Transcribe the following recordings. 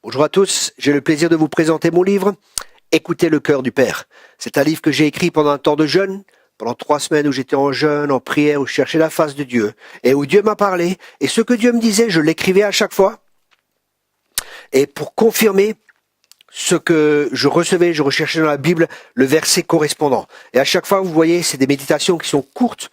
Bonjour à tous, j'ai le plaisir de vous présenter mon livre « Écoutez le cœur du Père ». C'est un livre que j'ai écrit pendant un temps de jeûne, pendant 3 semaines où j'étais en jeûne, en prière, où je cherchais la face de Dieu, et où Dieu m'a parlé, et ce que Dieu me disait, je l'écrivais à chaque fois. Et pour confirmer ce que je recevais, je recherchais dans la Bible le verset correspondant. Et à chaque fois, vous voyez, c'est des méditations qui sont courtes,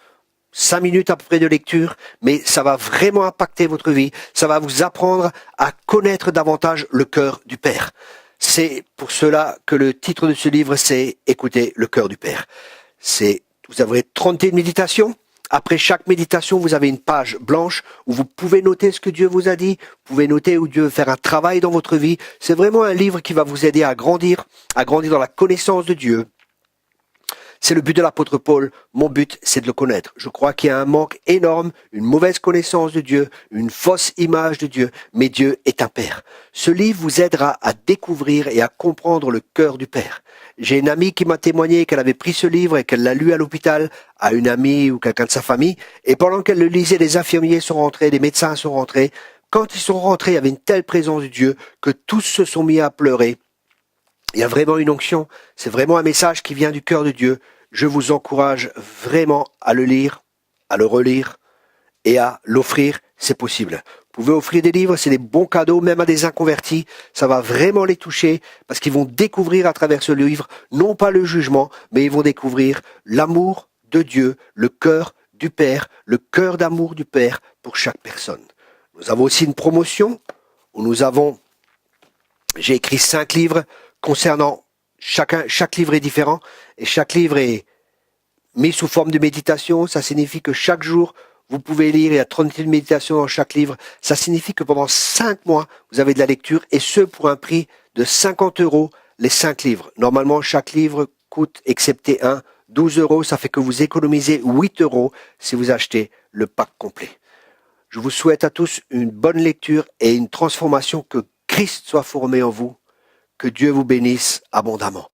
5 minutes à peu près de lecture, mais ça va vraiment impacter votre vie. Ça va vous apprendre à connaître davantage le cœur du Père. C'est pour cela que le titre de ce livre, c'est « Écoutez le cœur du Père ». Vous avez 31 méditations. Après chaque méditation, vous avez une page blanche où vous pouvez noter ce que Dieu vous a dit. Vous pouvez noter où Dieu veut faire un travail dans votre vie. C'est vraiment un livre qui va vous aider à grandir dans la connaissance de Dieu. C'est le but de l'apôtre Paul. Mon but, c'est de le connaître. Je crois qu'il y a un manque énorme, une mauvaise connaissance de Dieu, une fausse image de Dieu. Mais Dieu est un Père. Ce livre vous aidera à découvrir et à comprendre le cœur du Père. J'ai une amie qui m'a témoigné qu'elle avait pris ce livre et qu'elle l'a lu à l'hôpital, à une amie ou quelqu'un de sa famille. Et pendant qu'elle le lisait, les infirmiers sont rentrés, les médecins sont rentrés. Quand ils sont rentrés, il y avait une telle présence de Dieu que tous se sont mis à pleurer. Il y a vraiment une onction, c'est vraiment un message qui vient du cœur de Dieu. Je vous encourage vraiment à le lire, à le relire et à l'offrir, c'est possible. Vous pouvez offrir des livres, c'est des bons cadeaux, même à des inconvertis. Ça va vraiment les toucher parce qu'ils vont découvrir à travers ce livre, non pas le jugement, mais ils vont découvrir l'amour de Dieu, le cœur du Père, le cœur d'amour du Père pour chaque personne. Nous avons aussi une promotion où j'ai écrit 5 livres concernant chaque livre est différent et chaque livre est mis sous forme de méditation. Ça signifie que chaque jour, vous pouvez lire, il y a 31 méditations dans chaque livre. Ça signifie que pendant 5 mois, vous avez de la lecture et ce pour un prix de 50 € les 5 livres. Normalement, chaque livre coûte, excepté un, 12 €. Ça fait que vous économisez 8 € si vous achetez le pack complet. Je vous souhaite à tous une bonne lecture et une transformation, que Christ soit formé en vous. Que Dieu vous bénisse abondamment.